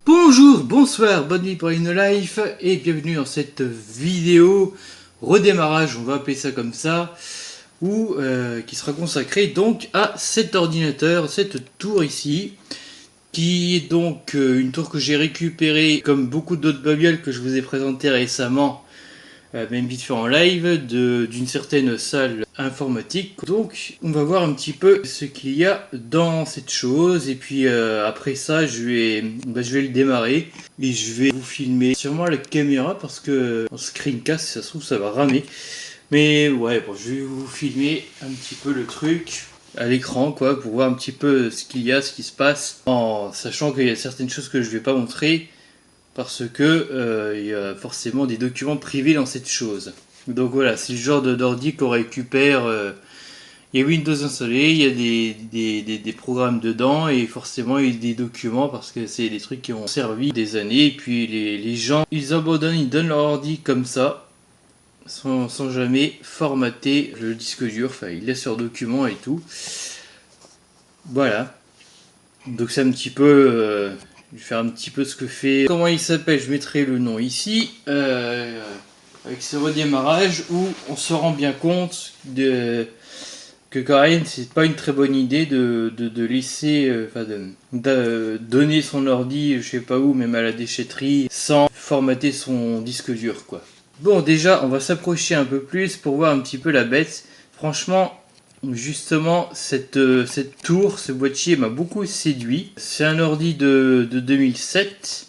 Bonjour, bonsoir, bonne nuit pour InnoLife et bienvenue dans cette vidéo redémarrage, on va appeler ça comme ça, qui sera consacrée donc à cet ordinateur, cette tour ici, qui est donc une tour que j'ai récupérée comme beaucoup d'autres babioles que je vous ai présentées récemment, même vite fait en live, d'une certaine salle informatique. Donc on va voir un petit peu ce qu'il y a dans cette chose et puis après ça je vais le démarrer et je vais vous filmer sûrement la caméra parce que en screencast si ça se trouve ça va ramer, mais ouais bon, je vais vous filmer un petit peu le truc à l'écran quoi pour voir un petit peu ce qu'il y a, ce qui se passe, en sachant qu'il y a certaines choses que je vais pas montrer parce que il y a forcément des documents privés dans cette chose. Donc voilà, c'est le genre d'ordi qu'on récupère. Il y a Windows installé, il y a des programmes dedans et forcément il y a des documents parce que c'est des trucs qui ont servi des années. Et puis les gens, ils abandonnent, ils donnent leur ordi comme ça, sans jamais formater le disque dur. Enfin, ils laissent leurs documents et tout. Voilà. Donc c'est un petit peu... je vais faire un petit peu ce que fait... Comment il s'appelle? Je mettrai le nom ici. Avec ce redémarrage où on se rend bien compte que quand même c'est pas une très bonne idée de laisser... de donner son ordi, je sais pas où, même à la déchetterie, sans formater son disque dur, quoi. Bon, déjà, on va s'approcher un peu plus pour voir un petit peu la bête. Franchement... Justement, cette tour, ce boîtier m'a beaucoup séduit. C'est un ordi de 2007,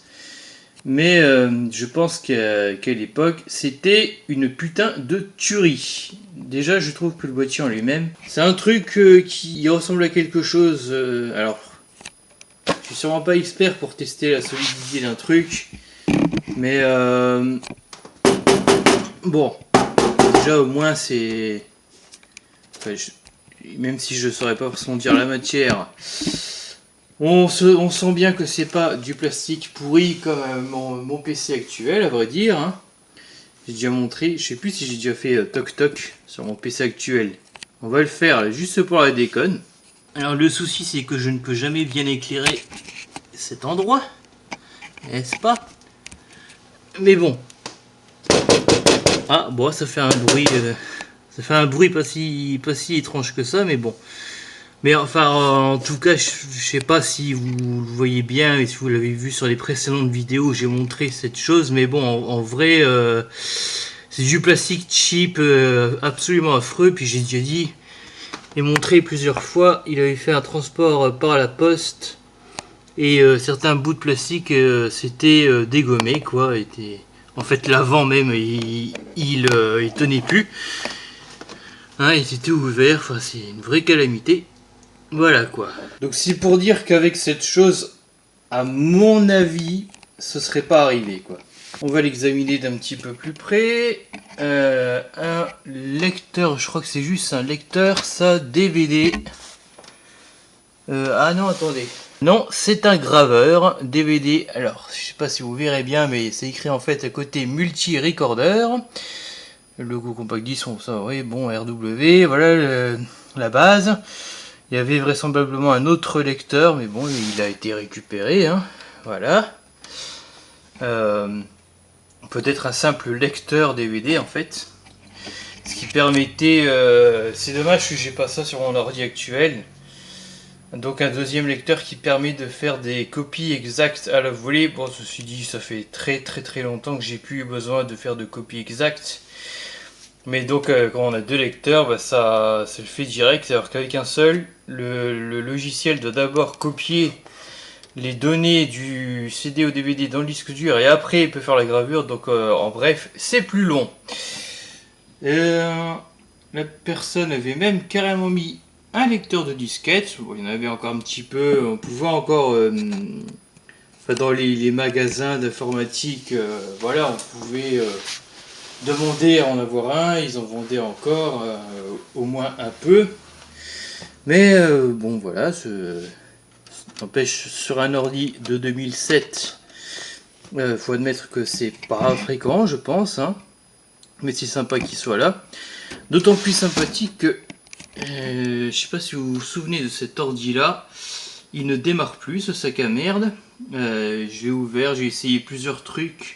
mais je pense qu'à l'époque, c'était une putain de tuerie. Déjà, je trouve que le boîtier en lui-même, c'est un truc qui ressemble à quelque chose... alors, je suis sûrement pas expert pour tester la solidité d'un truc, mais bon, déjà au moins c'est... Enfin, même si je ne saurais pas forcément dire la matière, on sent bien que c'est pas du plastique pourri comme mon PC actuel, à vrai dire. Hein. J'ai déjà montré, je sais plus si j'ai déjà fait toc toc sur mon PC actuel. On va le faire là, juste pour la déconne. Alors le souci c'est que je ne peux jamais bien éclairer cet endroit, n'est-ce pas? Mais bon. Ah bon, ça fait un bruit... ça fait un bruit pas si étrange que ça, mais bon. Mais enfin, en tout cas, je sais pas si vous le voyez bien et si vous l'avez vu sur les précédentes vidéos, j'ai montré cette chose. Mais bon, en vrai, c'est du plastique cheap, absolument affreux. Puis j'ai déjà dit et montré plusieurs fois, il avait fait un transport par la poste. Et certains bouts de plastique s'étaient dégommés, quoi. En fait, l'avant même, il tenait plus. Hein, il était ouvert, enfin c'est une vraie calamité. Voilà quoi. Donc c'est pour dire qu'avec cette chose, à mon avis, ce serait pas arrivé quoi. On va l'examiner d'un petit peu plus près. Un lecteur, je crois que c'est juste un lecteur, ça, DVD. Ah non, attendez. Non, c'est un graveur DVD. Alors, je sais pas si vous verrez bien, mais c'est écrit en fait à côté multi-recorder. Le logo compact disc, ça, oui, bon, RW, voilà la base. Il y avait vraisemblablement un autre lecteur, mais bon, il a été récupéré, hein, voilà. Peut-être un simple lecteur DVD, en fait. Ce qui permettait... c'est dommage que j'ai pas ça sur mon ordi actuel. Donc un deuxième lecteur qui permet de faire des copies exactes à la volée. Bon, ceci dit, ça fait très longtemps que j'ai plus eu besoin de faire de copies exactes. Mais donc quand on a deux lecteurs, bah, ça le fait direct, alors qu'avec un seul, le logiciel doit d'abord copier les données du CD au DVD dans le disque dur et après il peut faire la gravure, donc en bref, c'est plus long. La personne avait même carrément mis un lecteur de disquette, bon, il y en avait encore un petit peu, on pouvait encore... dans les magasins d'informatique, voilà, on pouvait... demander à en avoir un, ils en vendaient encore au moins un peu. Mais bon voilà, n'empêche sur un ordi de 2007, faut admettre que c'est pas fréquent je pense, hein. Mais c'est sympa qu'il soit là. D'autant plus sympathique que, je sais pas si vous vous souvenez de cet ordi là, il ne démarre plus ce sac à merde. J'ai ouvert, j'ai essayé plusieurs trucs.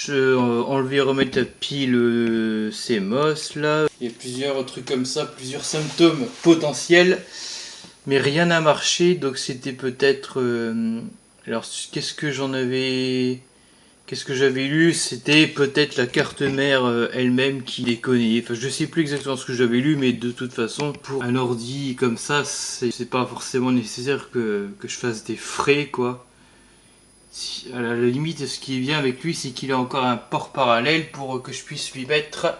Enlever et remettre la pile CMOS là. Il y a plusieurs trucs comme ça, plusieurs symptômes potentiels. Mais rien n'a marché, donc c'était peut-être... alors qu'est-ce que j'en avais... Qu'est-ce que j'avais lu? C'était peut-être la carte mère elle-même qui déconnait. Enfin, je sais plus exactement ce que j'avais lu, mais de toute façon, pour un ordi comme ça, c'est pas forcément nécessaire que je fasse des frais, quoi. Si, à la limite, ce qui est bien avec lui, c'est qu'il a encore un port parallèle pour que je puisse lui mettre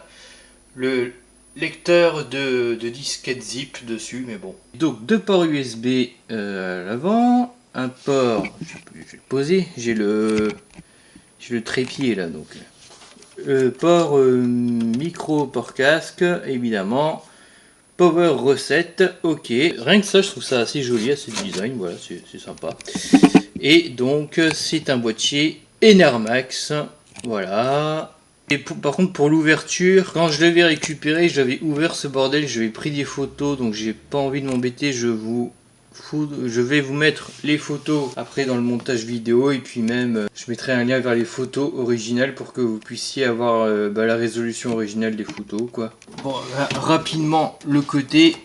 le lecteur de disquette zip dessus, mais bon. Donc, deux ports USB à l'avant, un port, je vais le poser, j'ai le trépied là, donc port micro, port casque, évidemment. Power recette, ok. Rien que ça, je trouve ça assez joli, assez design, voilà, c'est sympa. Et donc, c'est un boîtier Enermax, voilà. Et par contre, pour l'ouverture, quand je l'avais récupéré, j'avais ouvert ce bordel, j'avais pris des photos, donc j'ai pas envie de m'embêter, je vais vous mettre les photos après dans le montage vidéo et puis même je mettrai un lien vers les photos originales pour que vous puissiez avoir la résolution originale des photos quoi. Bon, rapidement le côté,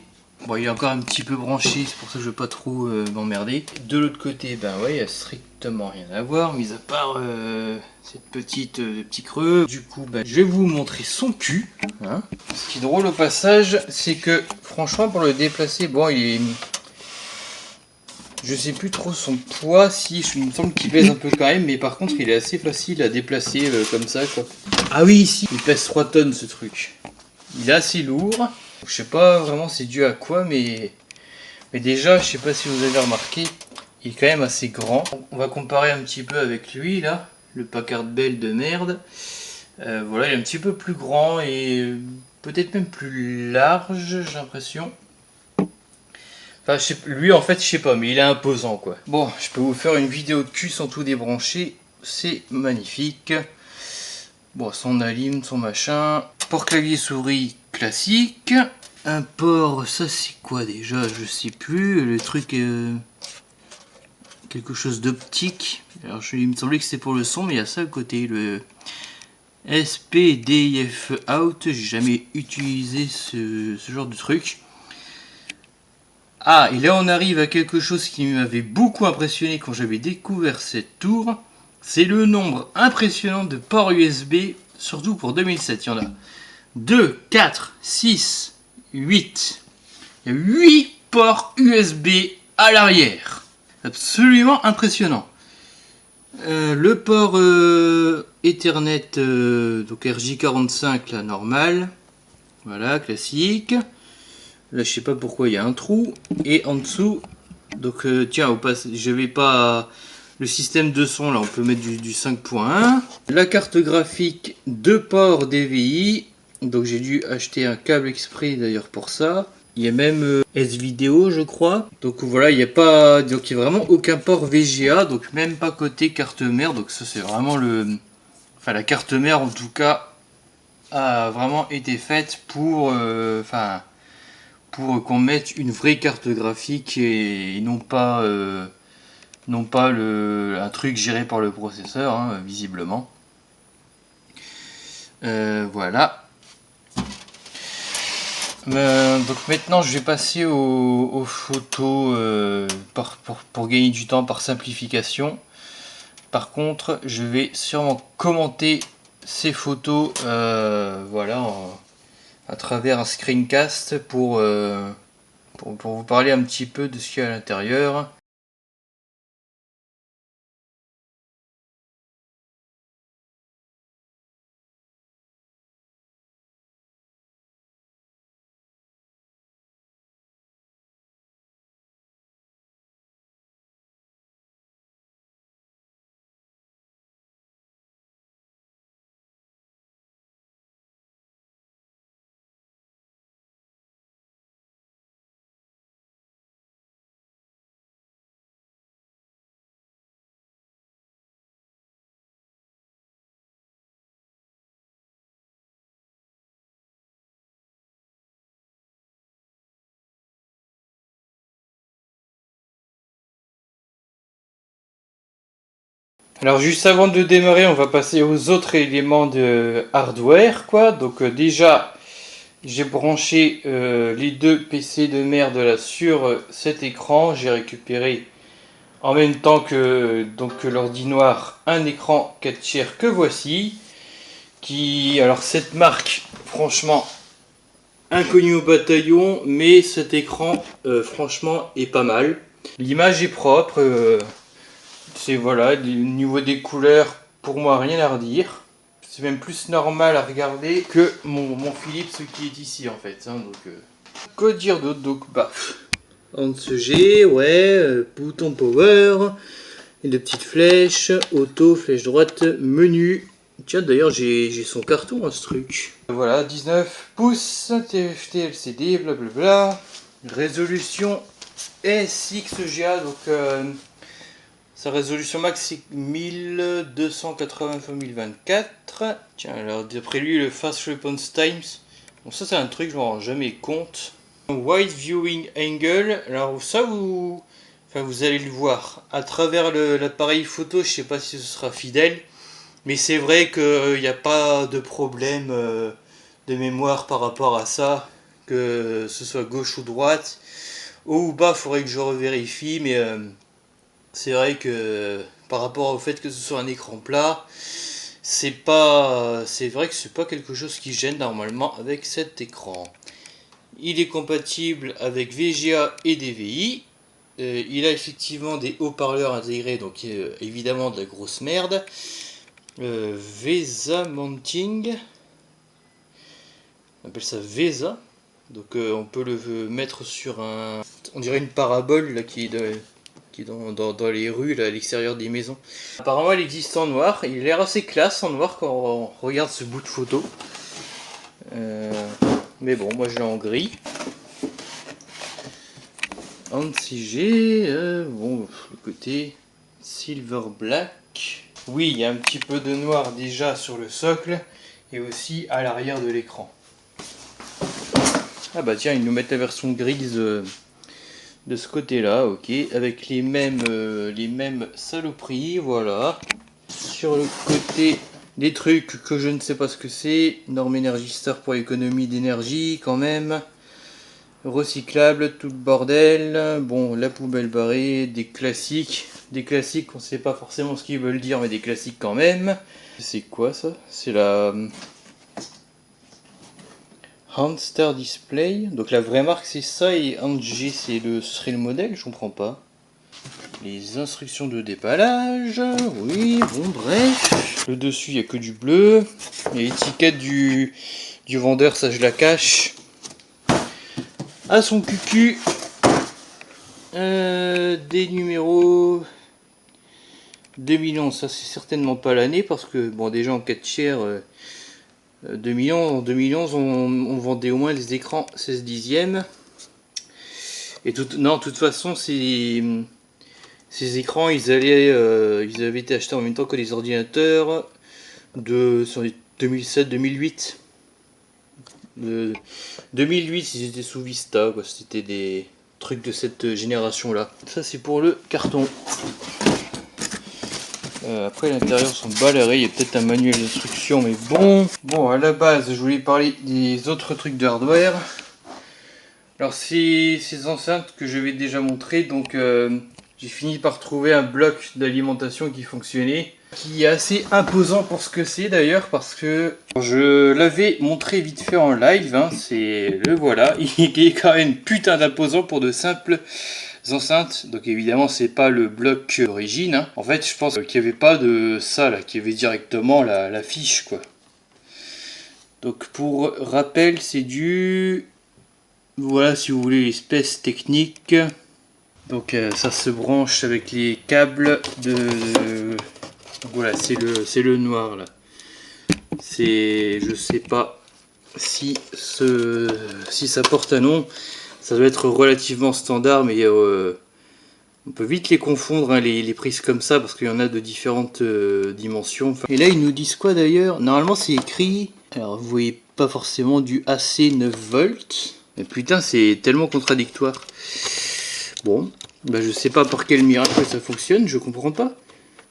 bon il est encore un petit peu branché, c'est pour ça que je veux pas trop m'emmerder. De l'autre côté, ben ouais, il n'y a strictement rien à voir, mis à part cette petite petit creux. Du coup, ben, je vais vous montrer son cul. Hein. Ce qui est drôle au passage, c'est que franchement pour le déplacer, bon il est... Je sais plus trop son poids, si il me semble qu'il pèse un peu quand même, mais par contre il est assez facile à déplacer comme ça quoi. Ah oui, ici, il pèse 3 tonnes ce truc. Il est assez lourd. Je sais pas vraiment c'est dû à quoi, mais déjà je sais pas si vous avez remarqué, il est quand même assez grand. On va comparer un petit peu avec lui là, le Packard Bell de merde. Voilà, il est un petit peu plus grand et peut-être même plus large, j'ai l'impression. Enfin, lui en fait, je sais pas, mais il est imposant quoi. Bon, je peux vous faire une vidéo de cul sans tout débrancher, c'est magnifique. Bon, son alim, son machin. Port clavier souris classique. Un port, ça c'est quoi déjà? Je sais plus. Le truc, quelque chose d'optique. Alors, il me semblait que c'était pour le son, mais il y a ça à côté. Le SPDIF out. J'ai jamais utilisé ce genre de truc. Ah, et là on arrive à quelque chose qui m'avait beaucoup impressionné quand j'avais découvert cette tour. C'est le nombre impressionnant de ports USB, surtout pour 2007. Il y en a 2, 4, 6, 8. Il y a 8 ports USB à l'arrière. Absolument impressionnant. Le port Ethernet, donc RJ45, là, normal. Voilà, classique. Là, je sais pas pourquoi il y a un trou. Et en dessous, donc tiens, au passage, je vais pas... Le système de son, là, on peut mettre du 5.1. La carte graphique, 2 ports DVI. Donc j'ai dû acheter un câble exprès d'ailleurs pour ça. Il y a même S-Vidéo, je crois. Donc voilà, il n'y a pas... Donc il n'y a vraiment aucun port VGA. Donc même pas côté carte mère. Donc ça, c'est vraiment le... Enfin, la carte mère, en tout cas, a vraiment été faite pour... Enfin... pour qu'on mette une vraie carte graphique et non pas un truc géré par le processeur, hein, visiblement. Voilà. Donc maintenant je vais passer aux photos pour gagner du temps par simplification. Par contre je vais sûrement commenter ces photos voilà, à travers un screencast pour vous parler un petit peu de ce qu'il y a à l'intérieur. Alors juste avant de démarrer, on va passer aux autres éléments de hardware, quoi. Donc déjà, j'ai branché les deux PC de merde là sur cet écran. J'ai récupéré en même temps que donc l'ordi noir un écran 4 tiers que voici. Alors cette marque, franchement, inconnue au bataillon, mais cet écran, franchement, est pas mal. L'image est propre. C'est voilà, au niveau des couleurs, pour moi rien à redire. C'est même plus normal à regarder que mon Philips qui est ici en fait. Hein, donc, quoi dire d'autre? Donc, bah, G, ouais, bouton power, et de petites flèches, auto, flèche droite, menu. Tiens, d'ailleurs, j'ai son carton à ce truc. Voilà, 19 pouces, TFT LCD, blablabla. Résolution SXGA, donc. Sa résolution max c'est 1280 x 1024. Tiens, alors d'après lui, le Fast Response Times. Bon, ça c'est un truc, je m'en rends jamais compte. Wide Viewing Angle. Alors, ça, vous allez le voir. À travers l'appareil photo, je sais pas si ce sera fidèle. Mais c'est vrai qu'il n'y a pas de problème de mémoire par rapport à ça. Que ce soit gauche ou droite. Haut ou bas, il faudrait que je revérifie. Mais. C'est vrai que par rapport au fait que ce soit un écran plat, c'est vrai que c'est pas quelque chose qui gêne normalement avec cet écran. Il est compatible avec VGA et DVI. Il a effectivement des haut-parleurs intégrés, donc évidemment de la grosse merde. VESA Mounting. On appelle ça VESA. Donc on peut le mettre sur on dirait une parabole là, qui est dans les rues, là, à l'extérieur des maisons. Apparemment, il existe en noir. Il a l'air assez classe en noir quand on regarde ce bout de photo. Mais bon, moi je l'ai en gris. Anti-G, bon, le côté silver black. Oui, il y a un petit peu de noir déjà sur le socle et aussi à l'arrière de l'écran. Ah bah tiens, ils nous mettent la version grise de ce côté là, ok, avec les mêmes saloperies, voilà. Sur le côté, des trucs que je ne sais pas ce que c'est. Norme Energy Star pour économie d'énergie quand même. Recyclable, tout le bordel. Bon, la poubelle barrée, des classiques. Des classiques, on ne sait pas forcément ce qu'ils veulent dire, mais des classiques quand même. C'est quoi ça? C'est la Handstar Display. Donc la vraie marque c'est ça et G ce serait le modèle, je comprends pas. Les instructions de déballage, oui, bon bref. Le dessus il n'y a que du bleu. Et l'étiquette du vendeur, ça je la cache. À son cucu. Des numéros 2011, ça c'est certainement pas l'année parce que bon déjà en 4 tiers 2011, en 2011 on vendait au moins les écrans 16 dixièmes. Et non, de toute façon ces écrans ils avaient été achetés en même temps que les ordinateurs sur les 2007-2008. 2008 ils étaient sous Vista, c'était des trucs de cette génération là. Ça c'est pour le carton. Après l'intérieur sont balarés, il y a peut-être un manuel d'instruction mais bon. Bon, à la base je voulais parler des autres trucs de hardware. Alors ces enceintes que je vais déjà montrer, donc j'ai fini par trouver un bloc d'alimentation qui fonctionnait, qui est assez imposant pour ce que c'est d'ailleurs, parce que je l'avais montré vite fait en live, hein, le voilà, il est quand même putain d'imposant pour de simples enceintes. Donc évidemment c'est pas le bloc d'origine, hein. En fait je pense qu'il n'y avait pas de ça là, qu'il y avait directement la fiche quoi. Donc pour rappel c'est du... Voilà si vous voulez l'espèce technique. Donc ça se branche avec les câbles de... Voilà, c'est le noir là. Je sais pas si ça porte un nom. Ça doit être relativement standard, mais on peut vite les confondre, hein, les prises comme ça, parce qu'il y en a de différentes dimensions. Et là, ils nous disent quoi d'ailleurs? Normalement, c'est écrit... Alors, vous voyez pas forcément du AC 9 volts. Mais putain, c'est tellement contradictoire. Bon, bah je sais pas par quel miracle ça fonctionne, je comprends pas.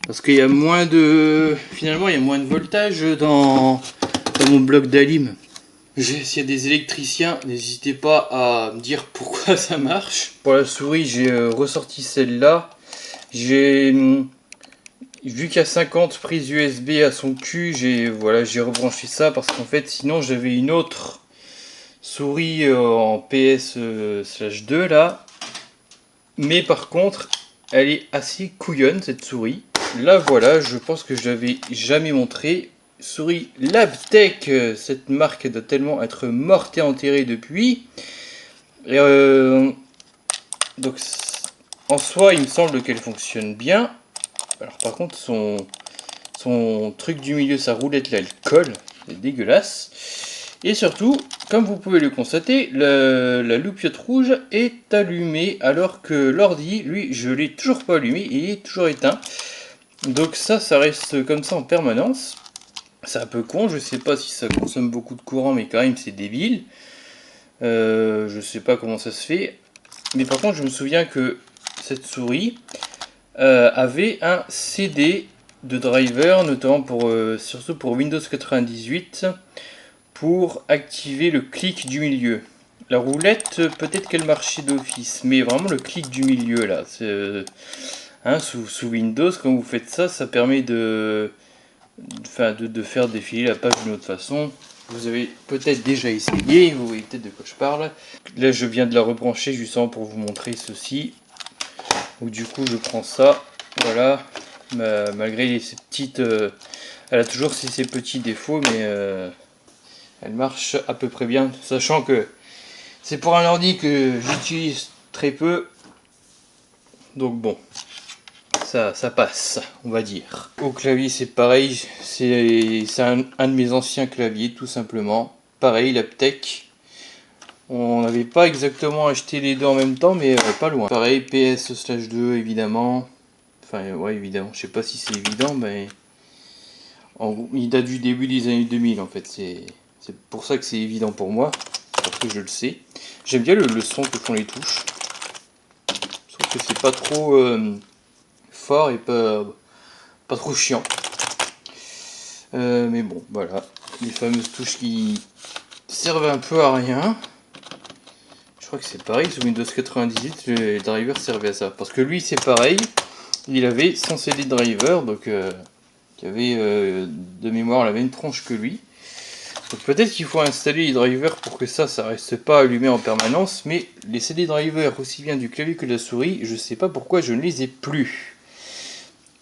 Parce qu'il y a moins de... Finalement, il y a moins de voltage dans mon bloc d'alim. S'il y a des électriciens, n'hésitez pas à me dire pourquoi ça marche. Pour la souris, j'ai ressorti celle-là. J'ai... Vu qu'il y a 50 prises USB à son cul, j'ai rebranché ça parce qu'en fait, sinon, j'avais une autre souris en PS/2 là. Mais par contre, elle est assez couillonne cette souris. Là voilà, je pense que je l'avais jamais montré. Souris Labtech, cette marque doit tellement être morte et enterrée depuis. Et donc en soi, il me semble qu'elle fonctionne bien. Alors par contre, son truc du milieu, sa roulette là, elle colle. C'est dégueulasse. Et surtout, comme vous pouvez le constater, la loupiote rouge est allumée alors que l'ordi, lui, je l'ai toujours pas allumé, il est toujours éteint. Donc ça reste comme ça en permanence. C'est un peu con, je sais pas si ça consomme beaucoup de courant, mais quand même c'est débile. Je sais pas comment ça se fait. Mais par contre, je me souviens que cette souris avait un CD de driver, notamment surtout pour Windows 98. Pour activer le clic du milieu. La roulette, peut-être qu'elle marchait d'office, mais vraiment le clic du milieu là, sous Windows, quand vous faites ça, ça permet de faire défiler la page d'une autre façon. Vous avez peut-être déjà essayé, vous voyez peut-être de quoi je parle. Là, je viens de la rebrancher justement pour vous montrer ceci. Donc du coup, je prends ça, voilà, malgré ces petites... elle a toujours ses petits défauts, mais... elle marche à peu près bien, sachant que c'est pour un ordi que j'utilise très peu. Donc bon, ça passe, on va dire. Au clavier, c'est pareil. C'est un de mes anciens claviers, tout simplement. Pareil, Labtech. On n'avait pas exactement acheté les deux en même temps, mais pas loin. Pareil, PS/2, évidemment. Enfin, ouais, évidemment. Je sais pas si c'est évident, mais... il date du début des années 2000, en fait. C'est pour ça que c'est évident pour moi, parce que je le sais. J'aime bien le son que font les touches. Je trouve que c'est pas trop fort et pas trop chiant. Mais bon, voilà. Les fameuses touches qui servent un peu à rien. Je crois que c'est pareil, sous Windows 98, le driver servait à ça. Parce que lui, c'est pareil. Il avait son CD driver, donc qui avait de mémoire la même tronche que lui. Donc peut-être qu'il faut installer les drivers pour que ça reste pas allumé en permanence, mais les CD drivers, aussi bien du clavier que de la souris, je sais pas pourquoi je ne les ai plus.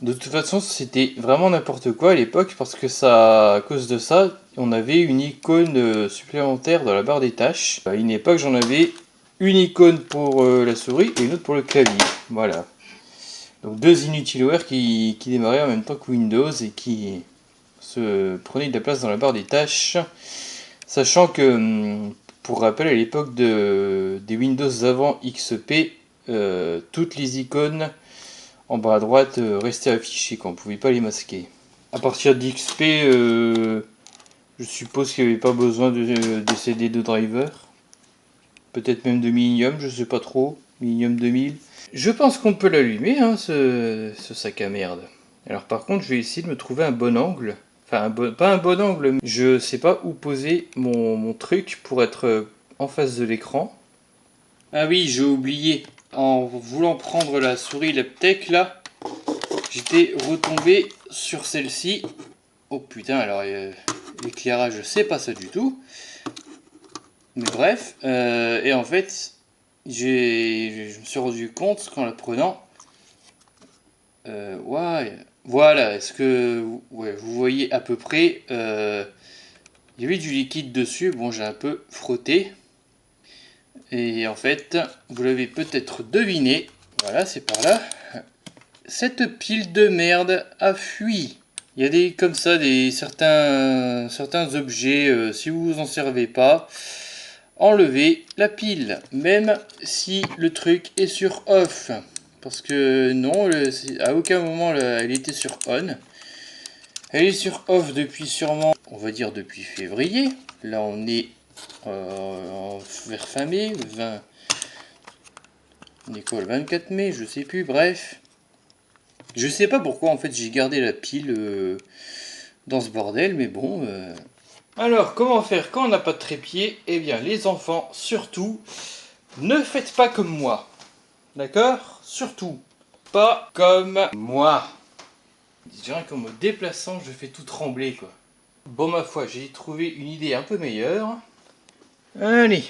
De toute façon, c'était vraiment n'importe quoi à l'époque, parce que à cause de ça, on avait une icône supplémentaire dans la barre des tâches. À une époque, j'en avais une icône pour la souris et une autre pour le clavier. Voilà. Donc deux Inutilware qui démarraient en même temps que Windows et qui se prenaient de la place dans la barre des tâches. Sachant que, pour rappel, à l'époque des Windows avant XP, toutes les icônes en bas à droite restaient affichées, quand on ne pouvait pas les masquer. À partir d'XP, je suppose qu'il n'y avait pas besoin de CD de driver. Peut-être même de Millennium, je sais pas trop. Millennium 2000. Je pense qu'on peut l'allumer, hein, ce sac à merde. Alors par contre, je vais essayer de me trouver un bon angle. Enfin, pas un bon angle, mais je sais pas où poser mon truc pour être en face de l'écran. Ah oui, j'ai oublié. En voulant prendre la souris Labtech, là, j'étais retombé sur celle-ci. Oh putain, alors l'éclairage, c'est pas ça du tout. Mais bref, et en fait, je me suis rendu compte qu'en la prenant, ouais, voilà, est-ce que ouais, vous voyez à peu près, il y avait du liquide dessus, bon j'ai un peu frotté, et en fait, vous l'avez peut-être deviné, voilà c'est par là, cette pile de merde a fui. Il y a des comme ça, certains objets, si vous vous en servez pas, enlevez la pile, même si le truc est sur off. Parce que non, à aucun moment elle était sur on. Elle est sur off depuis sûrement, on va dire depuis février. Là on est vers fin mai, on est quoi, le 24 mai, je sais plus, bref. Je sais pas pourquoi en fait j'ai gardé la pile dans ce bordel, mais bon. Alors, comment faire quand on n'a pas de trépied? Eh bien, les enfants, surtout, ne faites pas comme moi. D'accord? Surtout, pas comme moi. Je dirais qu'en me déplaçant, je fais tout trembler, quoi. Bon, ma foi, j'ai trouvé une idée un peu meilleure. Allez.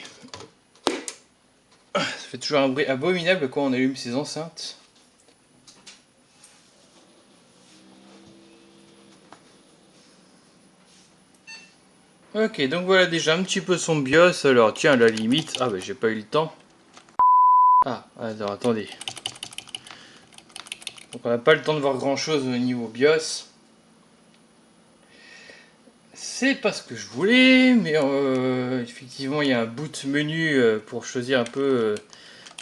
Ça fait toujours un bruit abominable quand on allume ces enceintes. Ok, donc voilà déjà un petit peu son BIOS. Alors, tiens, à la limite... Ah, bah j'ai pas eu le temps. Ah, alors attendez. Donc on n'a pas le temps de voir grand chose au niveau BIOS. C'est pas ce que je voulais, mais effectivement il y a un boot menu pour choisir un peu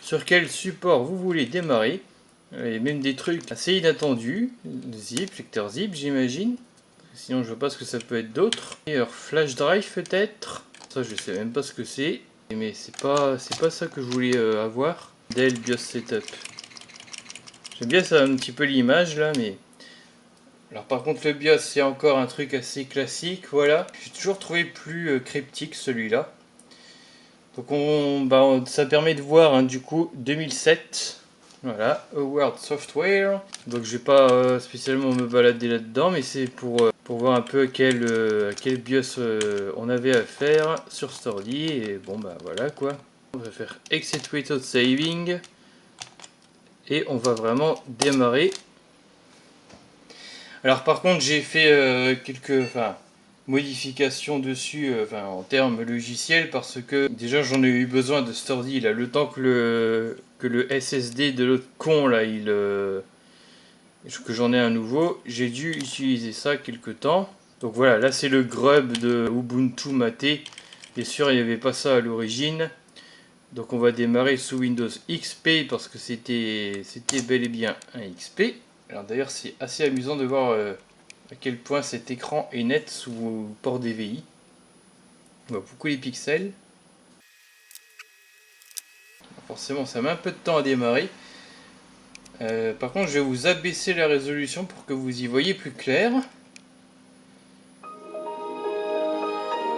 sur quel support vous voulez démarrer. Et même des trucs assez inattendus. Zip, lecteur zip j'imagine. Sinon je vois pas ce que ça peut être d'autre. Et alors flash drive peut-être. Ça je sais même pas ce que c'est. Mais c'est pas ça que je voulais avoir. Dell BIOS Setup. J'aime bien ça un petit peu l'image là, mais... Alors par contre le BIOS c'est encore un truc assez classique, voilà. J'ai toujours trouvé plus cryptique celui-là. Donc ça permet de voir hein, du coup 2007. Voilà, Award Software. Donc je vais pas spécialement me balader là-dedans, mais c'est pour voir un peu à quel BIOS on avait à faire sur Stordy. Et bon bah voilà quoi. On va faire Exit Without Saving. Et on va vraiment démarrer. Alors par contre j'ai fait quelques modifications dessus en termes logiciels parce que déjà j'en ai eu besoin de Stordy là, le temps que le SSD de l'autre con là que j'en ai un nouveau, j'ai dû utiliser ça quelque temps. Donc voilà, là c'est le grub de Ubuntu Mate. Bien sûr il n'y avait pas ça à l'origine. Donc on va démarrer sous Windows XP parce que c'était bel et bien un XP. Alors d'ailleurs c'est assez amusant de voir à quel point cet écran est net sous port DVI. On voit beaucoup les pixels. Forcément ça met un peu de temps à démarrer. Par contre je vais vous abaisser la résolution pour que vous y voyez plus clair.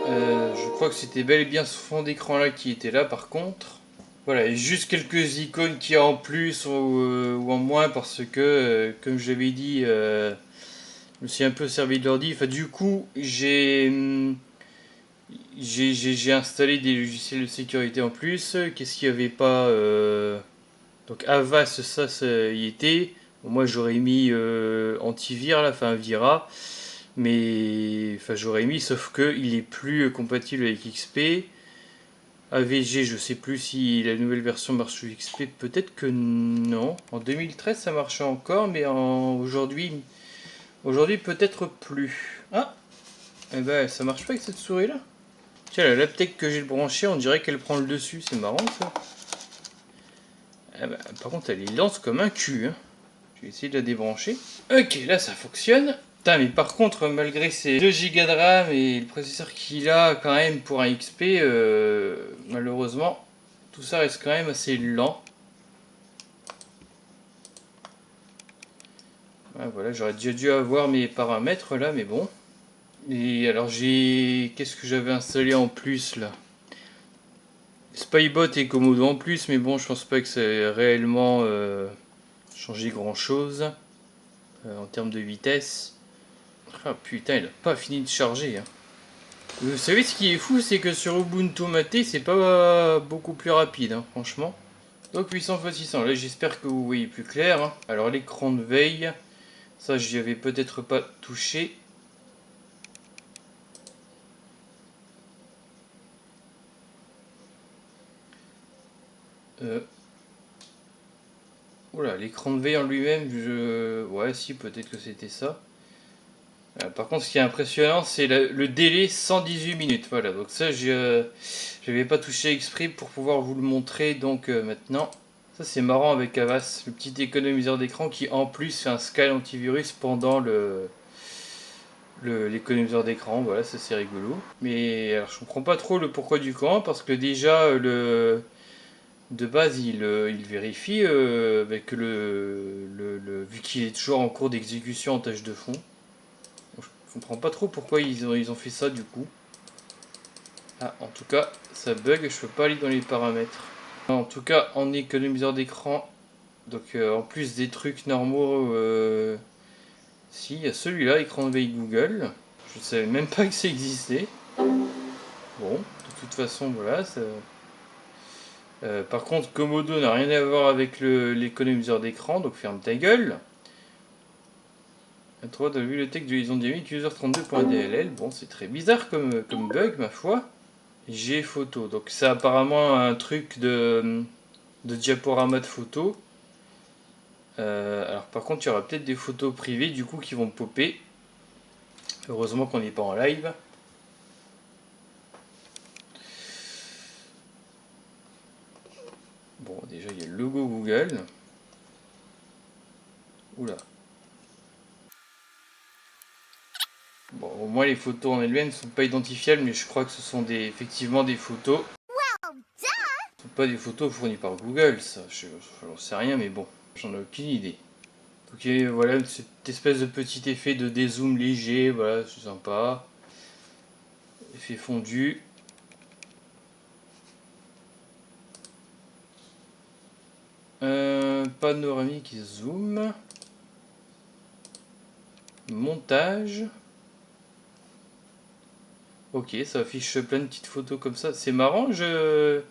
Je crois que c'était bel et bien ce fond d'écran là qui était là par contre. Voilà, et juste quelques icônes qui en plus ou en moins parce que, comme je l'avais dit, je me suis un peu servi de l'ordi. Enfin, du coup, j'ai installé des logiciels de sécurité en plus. Qu'est-ce qu'il n'y avait pas Donc Avast, ça y était. Bon, moi, j'aurais mis Antivir, là, enfin Vira. Mais enfin, j'aurais mis, sauf que il est plus compatible avec XP. AVG, je sais plus si la nouvelle version marche sur XP, peut-être que non. En 2013 ça marchait encore, mais aujourd'hui peut-être plus. Ah, eh ben ça marche pas avec cette souris là. Tiens, la Laptec que j'ai branchée, on dirait qu'elle prend le dessus, c'est marrant ça. Eh ben, par contre elle est lente comme un cul. Hein. Je vais essayer de la débrancher. Ok, là ça fonctionne. Putain, mais par contre, malgré ses 2 Go de RAM et le processeur qu'il a quand même pour un XP, malheureusement, tout ça reste quand même assez lent. Ah, voilà, j'aurais déjà dû avoir mes paramètres là, mais bon. Et alors qu'est-ce que j'avais installé en plus là? Spybot et Komodo en plus, mais bon, je pense pas que ça ait réellement changé grand chose en termes de vitesse. Ah putain, il a pas fini de charger. Hein. Vous savez ce qui est fou, c'est que sur Ubuntu Mate, c'est pas beaucoup plus rapide, hein, franchement. Donc 800 x 600, là j'espère que vous voyez plus clair. Hein. Alors l'écran de veille, ça j'y avais peut-être pas touché. Oula, l'écran de veille en lui-même, ouais si, peut-être que c'était ça. Par contre, ce qui est impressionnant, c'est le délai 118 minutes. Voilà, donc ça, je n'avais pas touché exprès pour pouvoir vous le montrer. Donc maintenant, ça c'est marrant avec Avast, le petit économiseur d'écran qui en plus fait un scan antivirus pendant l'économiseur d'écran. Voilà, ça c'est rigolo. Mais alors, je comprends pas trop le pourquoi du comment, parce que déjà de base, il vérifie avec vu qu'il est toujours en cours d'exécution en tâche de fond. Donc, je comprends pas trop pourquoi ils ont fait ça du coup. Ah, en tout cas, ça bug, je peux pas aller dans les paramètres. En tout cas, en économiseur d'écran, donc en plus des trucs normaux, si, il y a celui-là, écran de veille Google. Je savais même pas que ça existait. Bon, de toute façon, voilà. Ça... par contre, Komodo n'a rien à voir avec l'économiseur d'écran, donc ferme ta gueule. Intro de la bibliothèque de liaison dynamique user32.dll. Bon, c'est très bizarre comme bug, ma foi. G photo, donc c'est apparemment un truc de diaporama de photos. Alors par contre, il y aura peut-être des photos privées du coup qui vont popper. Heureusement qu'on n'est pas en live. Bon, déjà il y a le logo Google. Oula. Bon, au moins les photos en elles-mêmes ne sont pas identifiables, mais je crois que ce sont effectivement des photos. Ce ne sont pas des photos fournies par Google, ça. Je n'en sais rien, mais bon, j'en ai aucune idée. Ok, voilà, cette espèce de petit effet de dézoom léger, voilà, c'est sympa. Effet fondu. Panoramique et zoom. Montage. Ok, ça affiche plein de petites photos comme ça. C'est marrant, je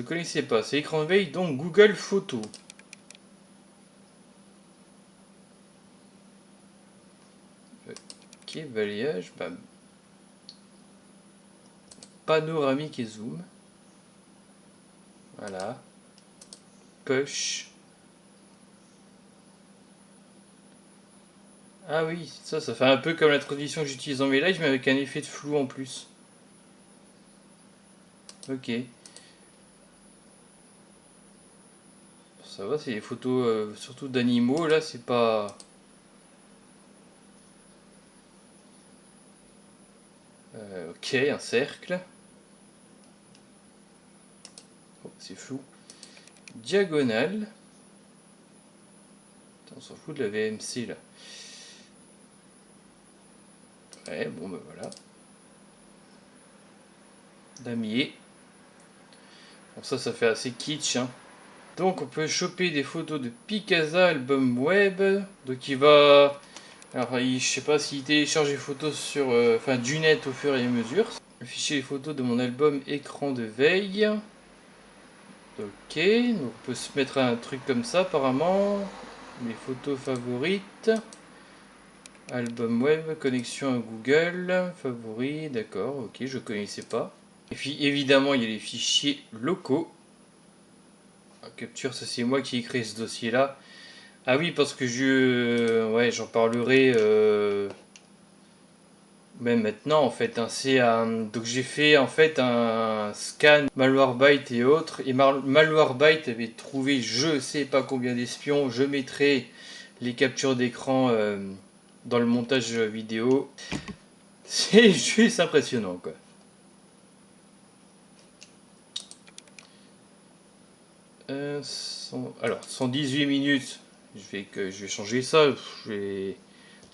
connaissais pas. C'est écran de veille, donc Google Photos. Ok, balayage. Bah, panoramique et zoom. Voilà. Push. Ah oui, ça fait un peu comme la traduction que j'utilise dans mes lives, mais avec un effet de flou en plus. Ok. Ça va, c'est des photos surtout d'animaux, là, c'est pas... ok, un cercle. Oh, c'est flou. Diagonale. On s'en fout de la VMC, là. Ouais, bon, ben voilà. Damier. Bon, ça fait assez kitsch, hein. Donc, on peut choper des photos de Picasa, album web. Donc, il va... Alors, je sais pas s'il télécharge les photos sur... enfin, du net au fur et à mesure. Afficher les photos de mon album écran de veille. Ok, donc on peut se mettre un truc comme ça, apparemment. Mes photos favorites. Album web, connexion à Google, favoris, d'accord, ok, je connaissais pas. Et puis évidemment, il y a les fichiers locaux. Capture, ça c'est moi qui ai créé ce dossier-là. Ah oui, parce que ouais, j'en parlerai même maintenant en fait. Hein, donc j'ai fait en fait un scan Malwarebytes et autres. Et Malwarebytes avait trouvé je sais pas combien d'espions. Je mettrai les captures d'écran dans le montage vidéo. C'est juste impressionnant quoi. Alors 118 minutes. Je vais changer ça. Je vais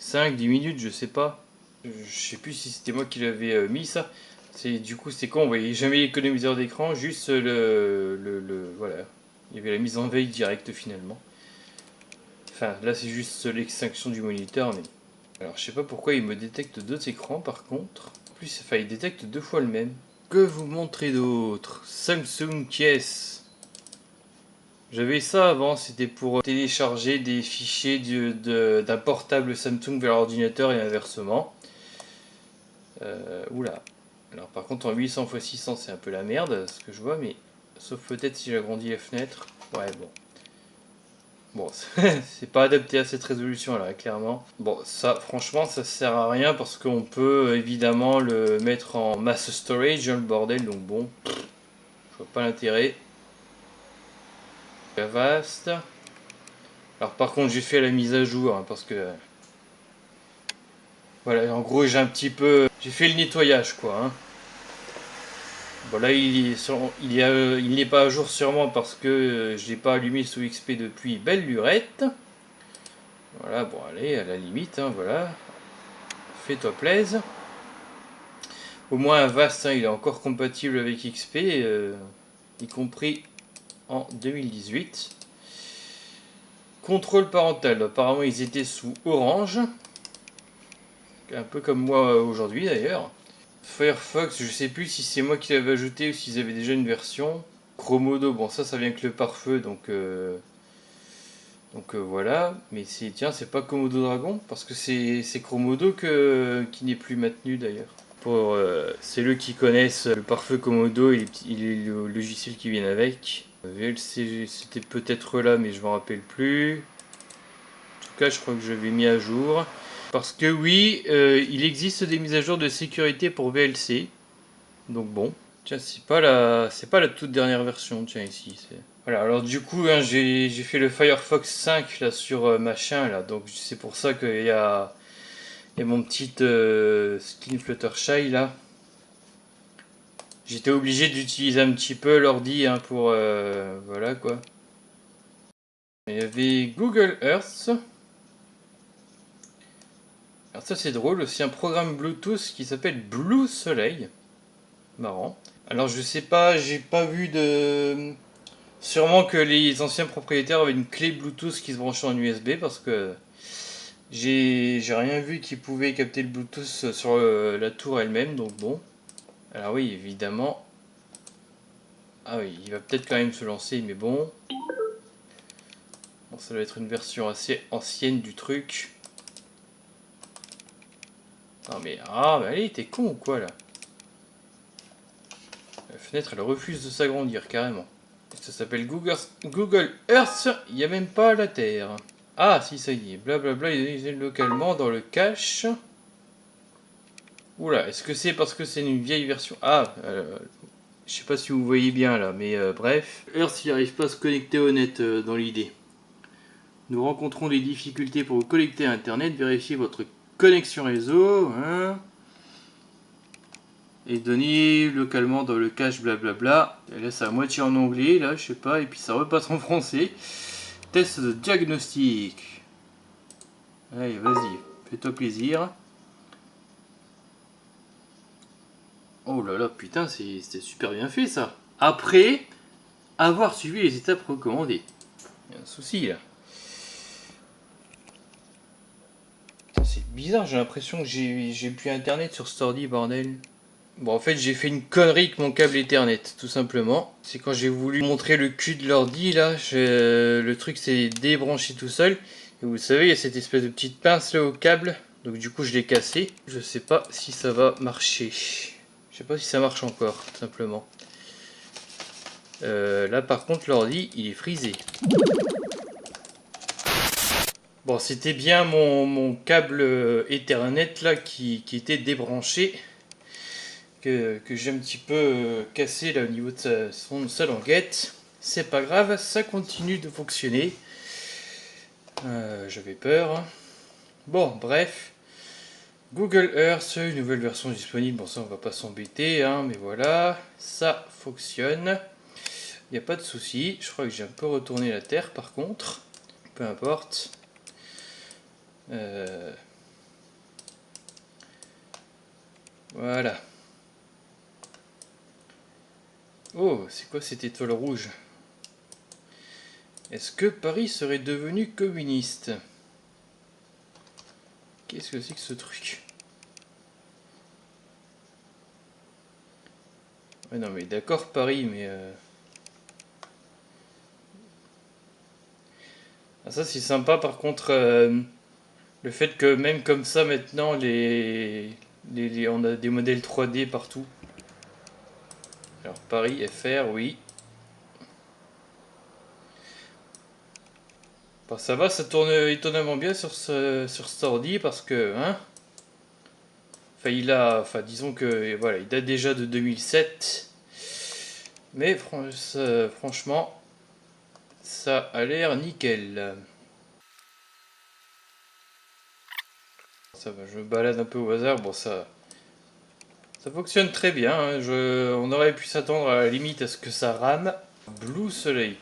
5-10 minutes, je sais pas. Je sais plus si c'était moi qui l'avais mis ça. Du coup c'est con, on voyait jamais l'économiseur d'écran, juste voilà. Il y avait la mise en veille directe finalement. Enfin là c'est juste l'extinction du moniteur, mais alors je sais pas pourquoi il me détecte deux écrans par contre. En plus enfin, il détecte deux fois le même. Que vous montrer d'autre? Samsung Kies. J'avais ça avant, c'était pour télécharger des fichiers d'un portable Samsung vers l'ordinateur et inversement. Oula. Alors par contre en 800 x 600 c'est un peu la merde ce que je vois, mais sauf peut-être si j'agrandis la fenêtre. Ouais bon. Bon, c'est pas adapté à cette résolution là, clairement. Bon, ça franchement ça sert à rien parce qu'on peut évidemment le mettre en mass storage, le bordel, donc bon, je vois pas l'intérêt. Vaste. Alors par contre j'ai fait la mise à jour hein, parce que voilà, en gros j'ai un petit peu... J'ai fait le nettoyage quoi. Hein. Bon là il n'est pas à jour sûrement parce que je l'ai pas allumé sous XP depuis belle lurette. Voilà, bon allez, à la limite, hein, voilà. Fais-toi plaise. Au moins Avast, hein, il est encore compatible avec XP, y compris en 2018. Contrôle parental, apparemment ils étaient sous Orange. Un peu comme moi aujourd'hui d'ailleurs. Firefox, je sais plus si c'est moi qui l'avais ajouté ou s'ils avaient déjà une version. Chromodo, bon ça vient que le pare-feu donc voilà. Mais c'est pas Komodo Dragon parce que c'est Chromodo qui n'est plus maintenu d'ailleurs. Pour ceux qui connaissent le pare-feu Komodo et les logiciels qui viennent avec. VLC c'était peut-être là mais je m'en rappelle plus. En tout cas je crois que je l'avais mis à jour. Parce que oui, il existe des mises à jour de sécurité pour VLC. Donc bon. Tiens, c'est pas la toute dernière version, tiens ici. Voilà, alors du coup, hein, j'ai fait le Firefox 5 là sur machin là, donc c'est pour ça il y a mon petit skin Fluttershy là. J'étais obligé d'utiliser un petit peu l'ordi hein, pour voilà quoi. Il y avait Google Earth. Alors ça c'est drôle, aussi un programme Bluetooth qui s'appelle Blue Soleil. Marrant. Alors je sais pas, j'ai pas vu de... Sûrement que les anciens propriétaires avaient une clé Bluetooth qui se branchait en USB parce que j'ai rien vu qui pouvait capter le Bluetooth sur la tour elle-même, donc bon. Alors oui, évidemment. Ah oui, il va peut-être quand même se lancer, mais bon. Bon, ça doit être une version assez ancienne du truc. Non mais, mais allez, t'es con ou quoi là? La fenêtre, elle refuse de s'agrandir carrément. Ça s'appelle Google Earth, il n'y a même pas la Terre. Ah, si, ça y est, blablabla, il est localement dans le cache. Oula, est-ce que c'est parce que c'est une vieille version? Je sais pas si vous voyez bien là, mais bref. Earth, il n'arrive pas à se connecter au net dans l'idée. Nous rencontrons des difficultés pour vous connecter à Internet. Vérifiez votre connexion réseau. Hein, et donner localement dans le cache blablabla. Et là, c'est à moitié en anglais, là, je sais pas, et puis ça repasse en français. Test de diagnostic. Allez, vas-y, fais-toi plaisir. Oh là là, putain, c'était super bien fait ça. Après avoir suivi les étapes recommandées. Il y a un souci là. C'est bizarre, j'ai l'impression que j'ai plus internet sur cet ordi, bordel. Bon, en fait, j'ai fait une connerie avec mon câble Ethernet, tout simplement. C'est quand j'ai voulu montrer le cul de l'ordi, là, le truc s'est débranché tout seul. Et vous savez, il y a cette espèce de petite pince là au câble. Donc du coup, je l'ai cassé. Je sais pas si ça va marcher. Je sais pas si ça marche encore, tout simplement. Là, par contre, l'ordi, il est frisé. Bon, c'était bien mon câble Ethernet là qui était débranché. Que j'ai un petit peu cassé là au niveau de sa languette. C'est pas grave, ça continue de fonctionner. J'avais peur. Bon, bref. Google Earth, une nouvelle version disponible. Bon, ça, on va pas s'embêter, hein, mais voilà. Ça fonctionne. Il n'y a pas de souci. Je crois que j'ai un peu retourné la Terre, par contre. Peu importe. Voilà. Oh, c'est quoi cette étoile rouge? Est-ce que Paris serait devenu communiste? Qu'est-ce que c'est que ce truc? Ouais, non mais d'accord Paris, mais... Ah, ça c'est sympa par contre, le fait que même comme ça maintenant, on a des modèles 3D partout. Alors Paris, FR, oui. Bon, ça va, ça tourne étonnamment bien sur cet ordi parce que, hein, disons que, voilà, il date déjà de 2007. Mais franchement, ça a l'air nickel. Ça va, je me balade un peu au hasard. Bon, ça Ça fonctionne très bien, hein. On aurait pu s'attendre à la limite à ce que ça rame. Blue Soleil,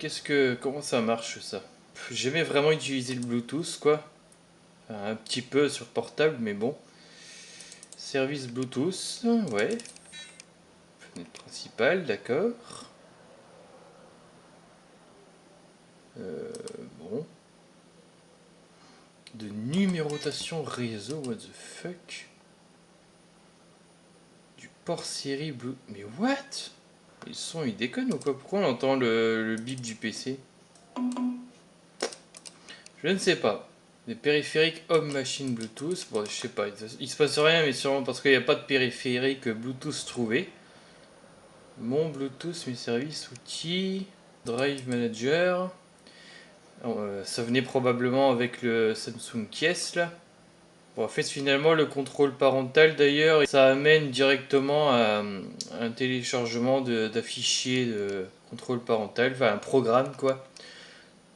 comment ça marche ça? J'ai jamais vraiment utilisé le Bluetooth quoi. Enfin, un petit peu sur portable, mais bon. Service Bluetooth, ouais. Fenêtre principale, d'accord. Bon. De numérotation réseau, what the fuck? Du port série Blue. Mais what? Le son il déconne ou quoi? Pourquoi on entend le bip du PC? Je ne sais pas. Des périphériques Home Machine Bluetooth. Bon, je sais pas. Il se passe rien, mais sûrement parce qu'il n'y a pas de périphérique Bluetooth trouvé. Mon Bluetooth, mes services, outils, Drive Manager. Ça venait probablement avec le Samsung Kies là. Bon, en fait, finalement, le contrôle parental d'ailleurs, ça amène directement à un téléchargement d'affichiers de contrôle parental, enfin un programme quoi.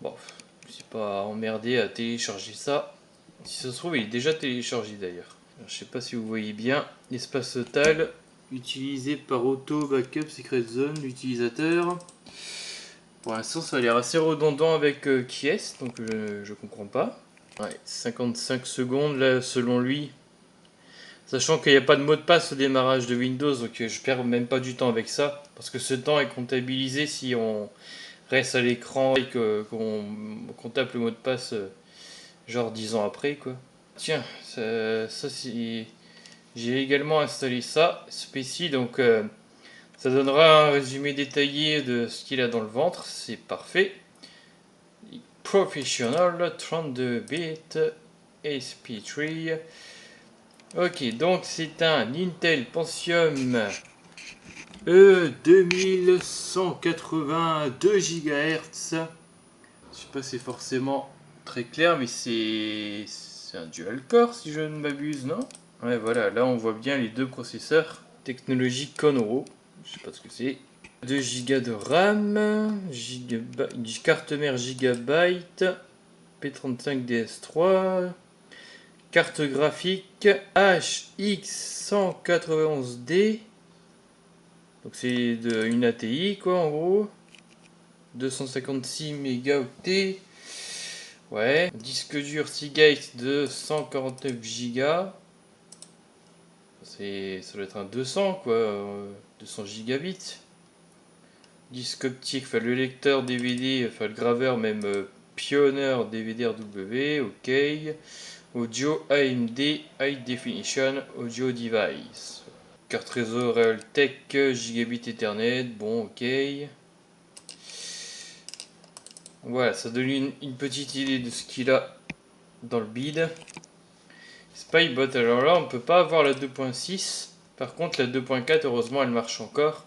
Bon, je ne suis pas emmerdé à télécharger ça. Si ça se trouve, il est déjà téléchargé d'ailleurs. Alors, je sais pas si vous voyez bien. Espace total, utilisé par Auto Backup Secret Zone, l'utilisateur. Pour l'instant, ça a l'air assez redondant avec Kies, donc je comprends pas. Ouais, 55 secondes là, selon lui. Sachant qu'il n'y a pas de mot de passe au démarrage de Windows, donc je perds même pas du temps avec ça. Parce que ce temps est comptabilisé si on reste à l'écran et qu'on tape le mot de passe genre 10 ans après quoi. Tiens, ça c'est... J'ai également installé ça, Specie, donc ça donnera un résumé détaillé de ce qu'il a dans le ventre, c'est parfait. Professional, 32 bits, SP3. Ok, donc c'est un Intel Pentium E2182 GHz. Je sais pas si c'est forcément très clair, mais c'est un dual core si je ne m'abuse, non? Ouais, voilà, là on voit bien les deux processeurs. Technologie Conro, je sais pas ce que c'est. 2 Go de RAM, carte mère Gigabyte, P35DS3, carte graphique HX191D. Donc c'est une ATI quoi en gros. 256 mégaoctets. Ouais. Disque dur Seagate de 149 Go. Ça doit être un 200 quoi. 200 gigabits. Disque optique, enfin le lecteur DVD, enfin le graveur même Pioneer DVD RW, ok. Audio AMD High Definition Audio Device. Carte réseau Realtek, gigabit Ethernet, bon ok. Voilà, ça donne une petite idée de ce qu'il a dans le bid. Spybot, alors là on peut pas avoir la 2.6. Par contre la 2.4 heureusement elle marche encore.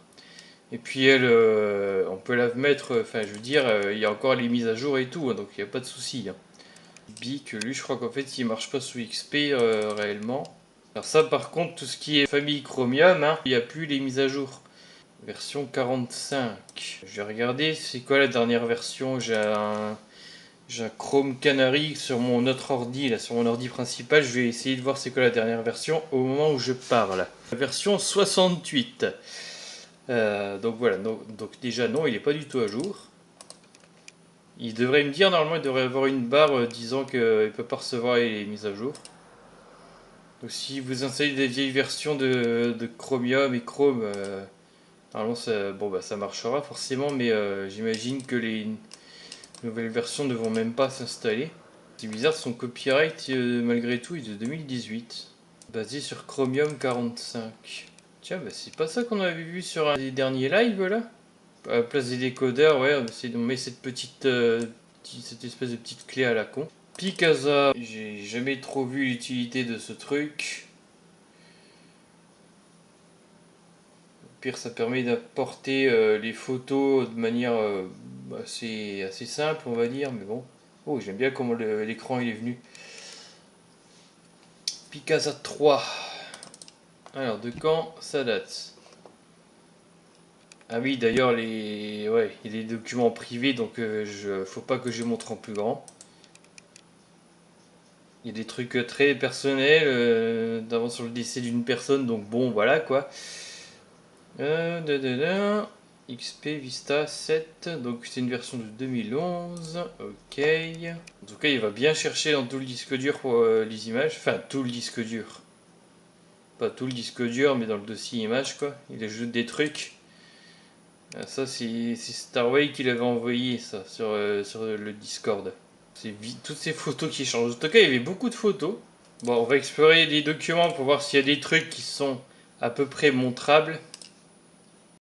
Et puis elle, on peut la mettre, enfin je veux dire, il y a encore les mises à jour et tout, hein, donc il n'y a pas de souci. Hein. Bic, lui je crois qu'en fait il marche pas sous XP réellement. Alors ça par contre, tout ce qui est famille Chromium, hein, il n'y a plus les mises à jour. Version 45. Je vais regarder, c'est quoi la dernière version. J'ai un Chrome Canary sur mon autre ordi, là, sur mon ordi principal. Je vais essayer de voir c'est quoi la dernière version au moment où je parle. La version 68. Donc voilà, donc déjà non, il n'est pas du tout à jour. Il devrait me dire, normalement il devrait avoir une barre disant qu'il ne peut pas recevoir les mises à jour. Donc si vous installez des vieilles versions de Chromium et Chrome, normalement ça, bon, bah, ça marchera forcément, mais j'imagine que les nouvelles versions ne vont même pas s'installer. C'est bizarre, son copyright malgré tout est de 2018, basé sur Chromium 45. Tiens, bah, c'est pas ça qu'on avait vu sur un des derniers lives là? À la place des décodeurs, ouais, on met cette cette espèce de petite clé à la con. Picasa, j'ai jamais trop vu l'utilité de ce truc. Au pire, ça permet d'apporter les photos de manière assez simple, on va dire, mais bon. Oh, j'aime bien comment l'écran il est venu. Picasa 3. Alors, de quand ça date? Ah oui, d'ailleurs, ouais, il y a des documents privés, donc faut pas que je montre en plus grand. Il y a des trucs très personnels, d'avant sur le décès d'une personne, donc bon, voilà quoi. XP Vista 7, donc c'est une version de 2011, ok. En tout cas, il va bien chercher dans tout le disque dur pour les images, enfin tout le disque dur. Pas tout le disque dur, mais dans le dossier images quoi. Il ajoute des trucs. Ah, ça, c'est Starway qui l'avait envoyé, ça, sur le Discord. C'est toutes ces photos qui changent. En tout cas, il y avait beaucoup de photos. Bon, on va explorer les documents pour voir s'il y a des trucs qui sont à peu près montrables.